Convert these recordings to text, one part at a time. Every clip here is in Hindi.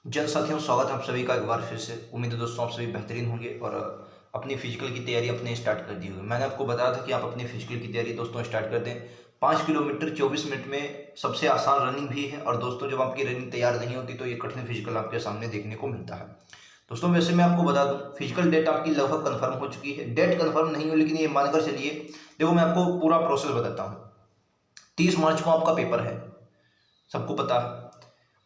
जन साथियों, स्वागत है आप सभी का एक बार फिर से। उम्मीद है दोस्तों आप सभी बेहतरीन होंगे और अपनी फिजिकल की तैयारी अपने स्टार्ट कर दी होगी। मैंने आपको बताया था कि आप अपनी फिजिकल की तैयारी दोस्तों स्टार्ट कर दें। 5 किलोमीटर 24 मिनट में सबसे आसान रनिंग भी है। और दोस्तों जब आपकी रनिंग तैयार नहीं होती तो ये कठिन फिजिकल आपके सामने देखने को मिलता है। दोस्तों वैसे मैं आपको बता दूं, फिजिकल डेट आपकी लगभग कन्फर्म हो चुकी है। डेट कन्फर्म नहीं हो लेकिन ये मानकर चलिए, देखो मैं आपको पूरा प्रोसेस बताता हूँ। 30 मार्च को आपका पेपर है, सबको पता है।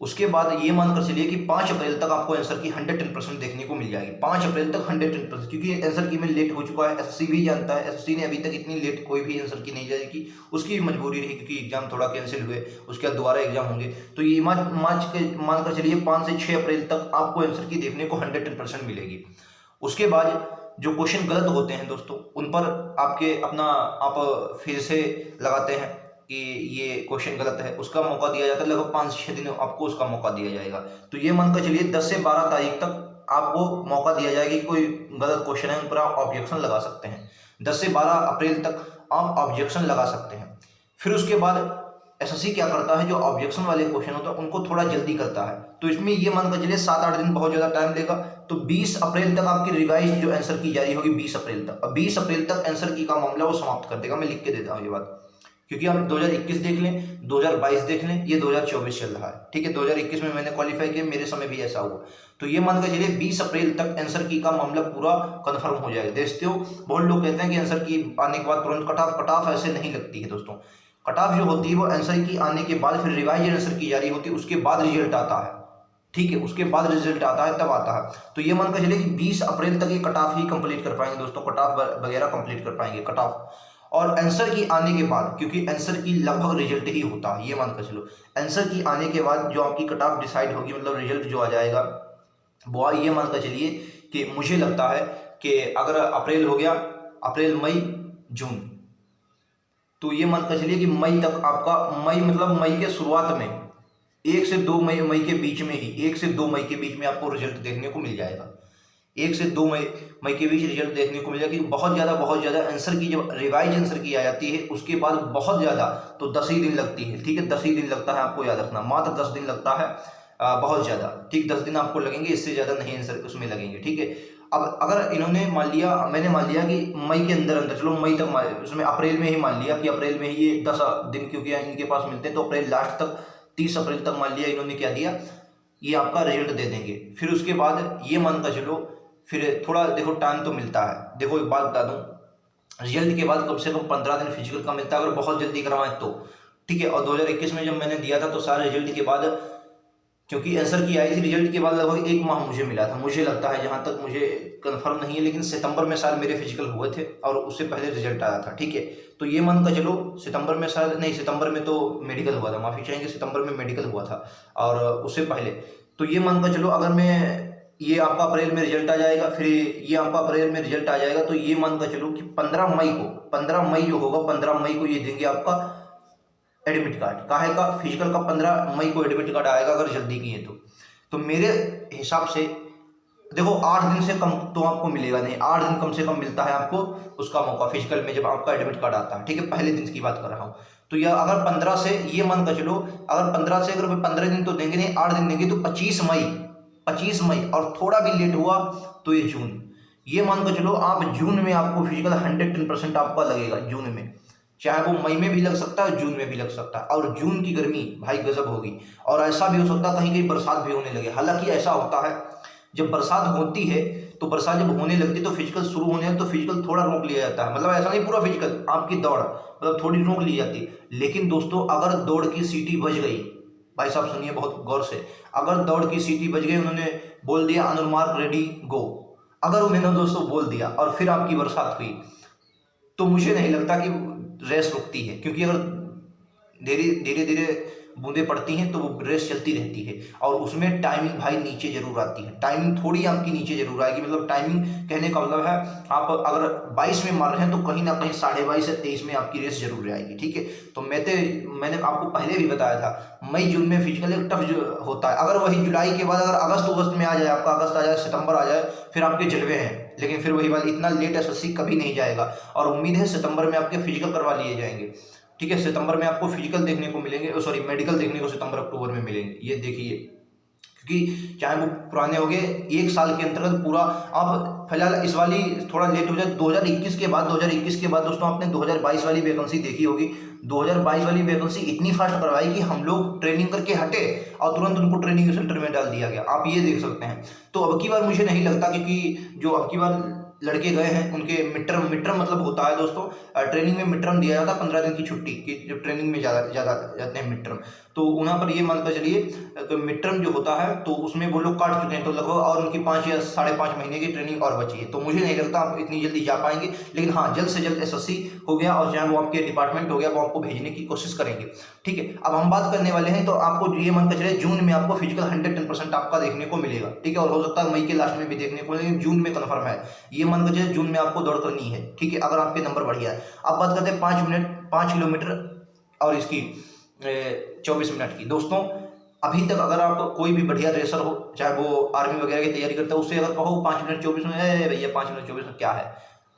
उसके बाद ये मानकर चलिए कि 5 अप्रैल तक आपको आंसर की 110% देखने को मिल जाएगी। 5 अप्रैल तक 110%, क्योंकि आंसर की में लेट हो चुका है। एसएससी भी जानता है, एसएससी ने अभी तक इतनी लेट कोई भी आंसर की नहीं जारी की। उसकी भी मजबूरी रही क्योंकि एग्जाम थोड़ा कैंसिल हुए, उसके बाद दोबारा एग्जाम होंगे। तो ये मार्च के मानकर चलिए 5 से 6 अप्रैल तक आपको आंसर की देखने को 110% मिलेगी। उसके बाद जो क्वेश्चन गलत होते हैं दोस्तों, उन पर आपके अपना आप फिर से लगाते हैं कि ये क्वेश्चन गलत है, उसका मौका दिया जाता है। लगभग 5 से 6 दिन आपको उसका मौका दिया जाएगा। तो ये मानकर चलिए 10 से 12 तारीख तक आपको मौका दिया जाएगा कि कोई गलत क्वेश्चन है उन पर आप ऑब्जेक्शन लगा सकते हैं। 10 से 12 अप्रैल तक आप ऑब्जेक्शन लगा सकते हैं। फिर उसके बाद एसएससी क्या करता है, जो ऑब्जेक्शन वाले क्वेश्चन होता है उनको थोड़ा जल्दी करता है। तो इसमें ये मानकर चलिए 7-8 दिन बहुत ज़्यादा टाइम लेगा। तो 20 अप्रैल तक आपकी रिवाइज जो आंसर की जारी होगी 20 अप्रैल तक। अब 20 अप्रैल तक आंसर की का मामला वो समाप्त कर देगा। मैं लिख के देता हूँ ये बात, क्योंकि आप 2021 देख लें, 2022 देख लें, ये 2024 चल रहा है। ठीक है, 2021 में मैंने क्वालिफाई किया, मेरे समय भी ऐसा हुआ। तो ये मान के चलिए 20 अप्रैल तक आंसर की का मामला पूरा कंफर्म हो जाएगा। देखते हो बहुत लोग कहते हैं कि आंसर की आने के बाद तुरंत कट ऑफ ऐसे नहीं लगती है दोस्तों। कट ऑफ जो होती है वो आंसर की आने के बाद, फिर रिवाइज आंसर की जारी होती है, उसके बाद रिजल्ट आता है। ठीक है, उसके बाद रिजल्ट आता है, तब आता है। तो ये मानकर चलिए कि 20 अप्रैल तक ये कट ऑफ ही कंप्लीट कर पाएंगे दोस्तों, कट ऑफ वगैरह कंप्लीट कर पाएंगे, कट ऑफ। और आंसर की आने के बाद, क्योंकि आंसर की लगभग रिजल्ट ही होता है, ये मानकर चलो आंसर की आने के बाद जो आपकी कट ऑफ डिसाइड होगी, मतलब रिजल्ट जो आ जाएगा वो ये मानकर चलिए कि मुझे लगता है कि अगर अप्रैल हो गया, अप्रैल मई जून, तो ये मानकर चलिए कि मई तक आपका, मई मतलब मई के शुरुआत में 1 से 2 मई, मई के बीच में ही 1 से 2 मई के बीच में आपको रिजल्ट देखने को मिल जाएगा। 1 से 2 मई मई के बीच रिजल्ट देखने को मिल जाएगा। क्योंकि बहुत ज़्यादा आंसर की जब रिवाइज आंसर की आ जाती है उसके बाद बहुत ज़्यादा, तो 10 ही दिन लगती है। ठीक है, 10 ही दिन लगता है, आपको याद रखना, मात्र 10 दिन लगता है। बहुत ज़्यादा, ठीक, 10 दिन आपको लगेंगे, इससे ज़्यादा नहीं आंसर उसमें लगेंगे। ठीक है, अब अगर इन्होंने मान लिया, मैंने मान लिया कि मई के अंदर अंदर, चलो मई तक, उसमें अप्रैल में ही मान लिया कि अप्रैल में ही ये 10 दिन क्योंकि इनके पास मिलते हैं, तो अप्रैल लास्ट तक, 30 अप्रैल तक मान लिया इन्होंने क्या दिया, ये आपका रिजल्ट दे देंगे। फिर उसके बाद ये मानकर चलो, फिर थोड़ा देखो टाइम तो मिलता है। देखो एक बात बता दूं, रिजल्ट के बाद कम से कम 15 दिन फिजिकल का मिलता है, अगर बहुत जल्दी करवाएं तो। ठीक है, और 2021 में जब मैंने दिया था तो सारे रिजल्ट के बाद, क्योंकि आंसर की आई थी, रिजल्ट के बाद लगभग 1 माह मुझे मिला था। मुझे लगता है, जहाँ तक मुझे कंफर्म नहीं है, लेकिन सितंबर में शायद मेरे फिजिकल हुए थे और उससे पहले रिजल्ट आया था। ठीक है, तो ये मान कर चलो सितंबर में शायद नहीं, सितंबर में तो मेडिकल हुआ था, माफ़ी चाहेंगे, सितंबर में मेडिकल हुआ था और उससे पहले। तो ये मान कर चलो, अगर मैं, ये आपका अप्रैल में रिजल्ट आ जाएगा, फिर ये आपका अप्रैल में रिजल्ट आ जाएगा, तो ये मान कर चलो कि 15 मई को, 15 मई जो होगा, 15 मई को ये देंगे आपका एडमिट कार्ड। काहे का, फिजिकल का 15 मई को एडमिट कार्ड आएगा अगर जल्दी किए तो मेरे हिसाब से देखो 8 दिन से कम तो आपको मिलेगा नहीं, 8 दिन कम से कम मिलता है आपको उसका मौका फिजिकल में, जब आपका एडमिट कार्ड आता है। ठीक है, पहले दिन की बात कर रहा हूँ। तो यह अगर 15 से, ये मान कर चलो, अगर 15 से, अगर 15 दिन तो देंगे नहीं, 8 दिन देंगे, तो 25 मई, 25 मई, और थोड़ा भी लेट हुआ तो ये जून। ये मान कर चलो आप जून में आपको फिजिकल 110% आपका लगेगा जून में। चाहे वो मई में भी लग सकता है, जून में भी लग सकता है। और जून की गर्मी भाई गजब होगी। और ऐसा भी हो सकता है कहीं कहीं बरसात भी होने लगे। हालांकि ऐसा होता है, जब बरसात होती है तो बरसात जब होने लगती है तो फिजिकल शुरू होने है, तो फिजिकल थोड़ा रोक लिया जाता है। मतलब ऐसा नहीं पूरा फिजिकल आपकी दौड़, मतलब थोड़ी रोक ली जाती है। लेकिन दोस्तों अगर दौड़ की सीटी बज गई, भाई साहब सुनिए बहुत गौर से, अगर दौड़ की सीटी बज गई, उन्होंने बोल दिया अनुमार्क रेडी गो, अगर उन्होंने दोस्तों बोल दिया और फिर आपकी बरसात हुई, तो मुझे नहीं लगता कि रेस रुकती है। क्योंकि अगर धीरे धीरे धीरे बूंदें पड़ती हैं तो वो रेस चलती रहती है, और उसमें टाइमिंग भाई नीचे जरूर आती है। टाइमिंग थोड़ी आपकी नीचे जरूर आएगी, मतलब टाइमिंग कहने का मतलब है, आप अगर 22 में मार रहे हैं तो कहीं ना कहीं 22.5 से 23 में आपकी रेस जरूर आएगी। ठीक है, तो मैंने आपको पहले भी बताया था, मई जून में फिजिकल एक टफ जो होता है। अगर वही जुलाई के बाद अगर अगस्त में आ जाए, आपका अगस्त आ जाए, सितंबर आ जाए, फिर आपके जलवे हैं। लेकिन फिर वही बात, इतना लेट एसएससी कभी नहीं जाएगा, और उम्मीद है सितंबर में आपके फिजिकल करवा लिए जाएंगे। ठीक है, सितंबर में आपको फिजिकल देखने को मिलेंगे, सॉरी मेडिकल देखने को सितंबर अक्टूबर में मिलेंगे, ये देखिए। क्योंकि चाहे वो पुराने हो गए, 1 साल के अंतर्गत पूरा आप फिलहाल इस वाली थोड़ा लेट हो जाए 2021 के बाद, 2021 के बाद दोस्तों आपने 2022 वाली वैकेंसी देखी होगी। 2022 वाली वैकेंसी इतनी फास्ट करवाई कि हम लोग ट्रेनिंग करके हटे और तुरंत उनको ट्रेनिंग सेंटर में डाल दिया गया, आप ये देख सकते हैं। तो अब की बार मुझे नहीं लगता, क्योंकि जो अब की बार लड़के गए हैं उनके मिड टर्म मतलब होता है दोस्तों, ट्रेनिंग में मिड टर्म दिया जाता है 15 दिन की छुट्टी की, जब ट्रेनिंग में ज़्यादा जाते हैं मिड टर्म। तो वहाँ पर ये मानकर चलिए कि मिड टर्म जो होता है तो उसमें वो लोग काट चुके हैं, तो लगभग और उनकी 5 या 5.5 महीने की ट्रेनिंग और बची है। तो मुझे नहीं लगता आप इतनी जल्दी जा पाएंगे, लेकिन हाँ जल्द से जल्द SSC हो गया और चाहे वो आपके डिपार्टमेंट हो गया वो आपको भेजने की कोशिश करेंगे। ठीक है, अब हम बात करने वाले हैं, तो आपको ये मानकर चलिए जून में आपको फिजिकल 110% आपका देखने को मिलेगा। ठीक है, और हो सकता है मई के लास्ट में भी देखने को मिलेगा, जून में कन्फर्म है। ये मानकर चलिए जून में आपको दौड़ करनी है। ठीक है, अगर आपके नंबर बढ़िया है। अब बात करते हैं 5 किलोमीटर और इसकी 24 मिनट की। दोस्तों अभी तक अगर आप कोई भी बढ़िया रेसर हो, चाहे वो आर्मी वगैरह की तैयारी करता है, उससे अगर कहो 5 मिनट 24 मिनट, भैया 5 मिनट 24 मिनट क्या है,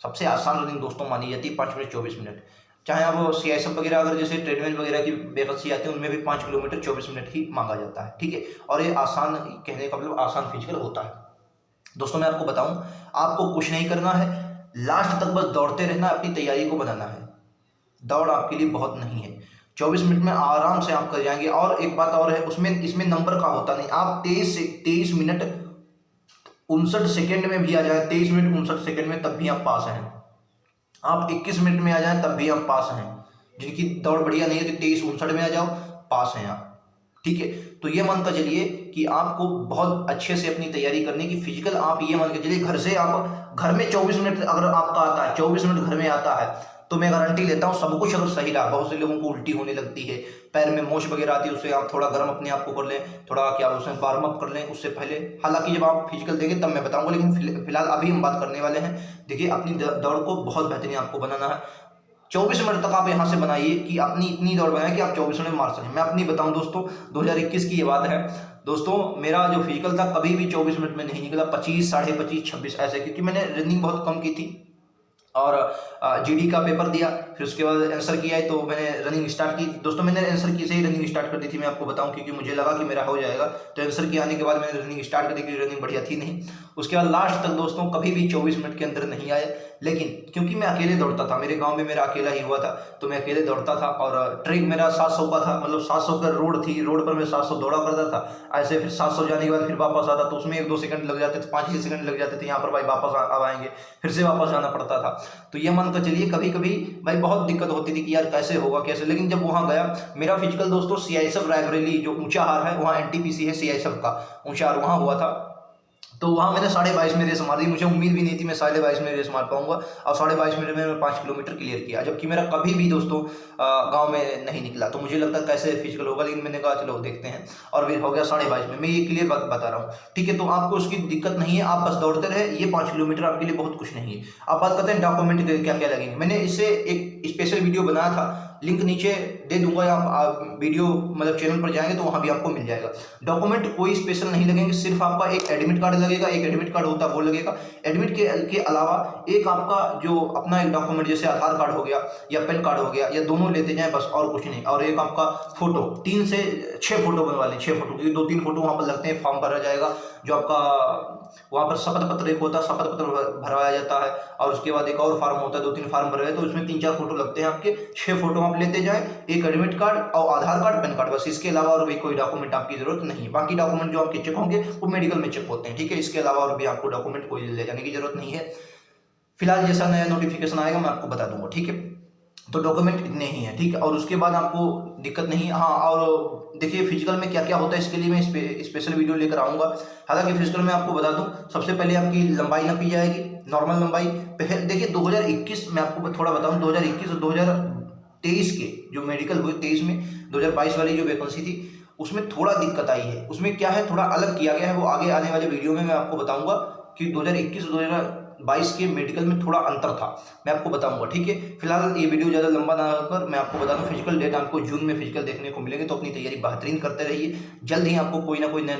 सबसे आसान रनिंग दोस्तों मानी जाती है 5 मिनट 24 मिनट। चाहे आप CISF वगैरह अगर जैसे ट्रेडमिल वगैरह की वैकेंसी आती है उनमें भी 5 किलोमीटर 24 मिनट ही मांगा जाता है। ठीक है, और ये आसान, कहने का मतलब आसान फिजिकल होता है। दोस्तों मैं आपको बताऊं, आपको कुछ नहीं करना है, लास्ट तक बस दौड़ते रहना, अपनी तैयारी को बनाना है। दौड़ आपके लिए बहुत नहीं है, 24 मिनट में आराम से आप कर जाएंगे। और एक बात और है, उसमें इसमें नंबर का होता नहीं, आप 23 मिनट 59 सेकेंड में भी आ जाए, 23 मिनट 59 सेकेंड में, तब भी आप पास हैं। आप 21 मिनट में आ जाएं तब भी आप पास हैं। जिनकी दौड़ बढ़िया नहीं है तो 23-59 में आ जाओ, पास हैं आप। ठीक है, तो ये मान कर चलिए कि आपको बहुत अच्छे से अपनी तैयारी करने की फिजिकल, आप ये मान कर चलिए घर से, आप घर में 24 मिनट अगर आपका आता है, 24 मिनट घर में आता है, तो मैं गारंटी लेता हूँ सब कुछ अगर सही रहा। बहुत से लोगों को उल्टी होने लगती है, पैर में मोच वगैरह आती है, उससे आप थोड़ा गर्म अपने आप को कर लें, थोड़ा क्या उसमें वार्म अप कर लें उससे पहले। हालांकि जब आप फिजिकल देंगे तब मैं बताऊंगा, लेकिन फिलहाल अभी हम बात करने वाले हैं। देखिए अपनी दौड़ को बहुत बेहतरीन आपको बनाना है। 24 मिनट तक आप यहाँ से बनाइए कि अपनी इतनी दौड़ बनाए कि आप 24 मिनट मार सकें। मैं अपनी बताऊं दोस्तों, 2021 की ये बात है दोस्तों, मेरा जो फिजिकल था कभी भी 24 मिनट में नहीं निकला, 25, 25.5, 26 ऐसे, क्योंकि मैंने रनिंग बहुत कम की थी और GD का पेपर दिया, फिर उसके बाद आंसर किया है तो मैंने रनिंग स्टार्ट की। दोस्तों मैंने आंसर की से ही रनिंग स्टार्ट कर दी थी, मैं आपको बताऊं, क्योंकि मुझे लगा कि मेरा हो जाएगा। तो आंसर के आने के बाद मैंने रनिंग स्टार्ट कर दी, क्योंकि रनिंग बढ़िया थी नहीं। उसके बाद लास्ट तक दोस्तों कभी भी 24 मिनट के अंदर नहीं आए, लेकिन क्योंकि मैं अकेले दौड़ता था, मेरे गाँव में मेरा अकेला ही हुआ था, तो मैं अकेले दौड़ता था। और ट्रैक मेरा 700 का था, मतलब 700 का रोड थी, रोड पर मैं 700 दौड़ा करता था। ऐसे फिर 700 जाने के बाद फिर वापस आता, तो उसमें 1-2 सेकंड लग जाते थे, 5-6 सेकंड लग जाते थे। यहाँ पर भाई वापस अब आएंगे, फिर से वापस जाना पड़ता था। तो ये मानकर चलिए कभी कभी भाई बहुत दिक्कत होती थी कि यार कैसे होगा कैसे। लेकिन जब वहाँ गया, मेरा फिजिकल दोस्तों CISF रायबरेली जो ऊंचाहार है, वहाँ NTPC है CISF का ऊंचाहार, वहाँ हुआ था। तो वहाँ मैंने 22.5 में रेस मार दी, मुझे उम्मीद भी नहीं थी मैं 22.5 में रेस मार पाऊंगा, और 22.5 मिनट में मैं 5 किलोमीटर क्लियर किया, जबकि मेरा कभी भी दोस्तों गांव में नहीं निकला। तो मुझे लगता कैसे फिजिकल होगा, लेकिन मैंने कहा चलो देखते हैं, और फिर हो गया 22.5 में। मैं ये क्लियर बता रहा हूँ। ठीक है, तो आपको उसकी दिक्कत नहीं है, आप बस दौड़ते रहे, ये 5 किलोमीटर आपके लिए बहुत कुछ नहीं है। अब बात करते हैं डॉक्यूमेंट क्या क्या लगेंगे। मैंने इससे एक स्पेशल वीडियो बनाया था, लिंक नीचे दे दूंगा, आप वीडियो मतलब चैनल पर जाएंगे तो वहाँ भी आपको मिल जाएगा। डॉक्यूमेंट कोई स्पेशल नहीं लगेंगे, सिर्फ आपका एक एडमिट कार्ड लगेगा, एक एडमिट कार्ड होता है वो लगेगा। एडमिट के अलावा एक आपका जो अपना एक डॉक्यूमेंट, जैसे आधार कार्ड हो गया या पैन कार्ड हो गया, या दोनों लेते जाएं बस, और कुछ नहीं। और एक आपका फोटो, 3 से 6 फोटो बनवा लें, 6 फोटो, क्योंकि 2-3 फोटो वहाँ पर लगते हैं, फॉर्म भरा जाएगा। जो आपका वहाँ पर शपथ पत्र एक होता है, शपथ पत्र भरवाया जाता है, और उसके बाद एक और फार्म होता है, 2-3 फार्म भरवाए, तो उसमें 3-4 फोटो लगते हैं आपके। 6 फोटो आप लेते जाएं, एक एडमिट कार्ड और आधार कार्ड, पैन कार्ड, बस। इसके अलावा और भी कोई डॉक्यूमेंट आपकी जरूरत नहीं है। बाकी डॉक्यूमेंट जो आपके चेक होंगे वो मेडिकल में चेक होते हैं। ठीक है, इसके अलावा और भी आपको डॉक्यूमेंट कोई ले जाने की जरूरत नहीं है। फिलहाल जैसा नया नोटिफिकेशन आएगा मैं आपको बता दूंगा। ठीक है, तो डॉक्यूमेंट इतने ही हैं। ठीक है, और उसके बाद आपको दिक्कत नहीं है। हाँ, और देखिए फिजिकल में क्या क्या होता है, इसके लिए मैं स्पेशल वीडियो लेकर आऊँगा। हालांकि फिजिकल में आपको बता दूं, सबसे पहले आपकी लंबाई नापी जाएगी, नॉर्मल लंबाई। पहले देखिए 2021 में आपको थोड़ा बताऊं, 2021 और 2023 के जो मेडिकल हुए, 23 में 2022 वाली जो वैकेंसी थी उसमें थोड़ा दिक्कत आई है। उसमें क्या है, थोड़ा अलग किया गया है, वो आगे आने वाले वीडियो में मैं आपको बताऊँगा कि 2021 और 2022 के मेडिकल में थोड़ा अंतर था, मैं आपको बताऊंगा। ठीक है, फिलहाल ये वीडियो ज़्यादा लंबा ना होकर मैं आपको बता दूं, फिजिकल डेट आपको जून में फिजिकल देखने को मिलेंगे, तो अपनी तैयारी बेहतरीन करते रहिए। जल्द ही आपको कोई ना कोई नया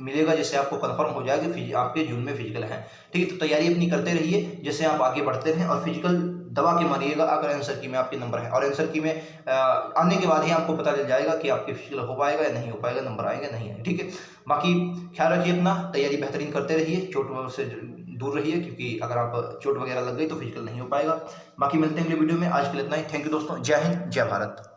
मिलेगा, जिससे आपको कंफर्म हो जाएगा कि आपके जून में फिजिकल है। ठीक है, तो तैयारी अपनी करते रहिए, जिससे आप आगे बढ़ते रहें और फिजिकल दबा के मारिएगा अगर आंसर की में आपके नंबर है, और आंसर की में आने के बाद ही आपको पता चल जाएगा कि आपके फिजिकल हो पाएगा या नहीं हो पाएगा, नंबर आएगा नहीं आएगा। ठीक है, बाकी ख्याल रखिए अपना, तैयारी बेहतरीन करते रहिए, चोट से दूर रहिए, क्योंकि अगर आप चोट वगैरह लग गई तो फिजिकल नहीं हो पाएगा। बाकी मिलते हैं अगले वीडियो में, आज के लिए इतना ही। थैंक यू दोस्तों, जय हिंद, जय भारत।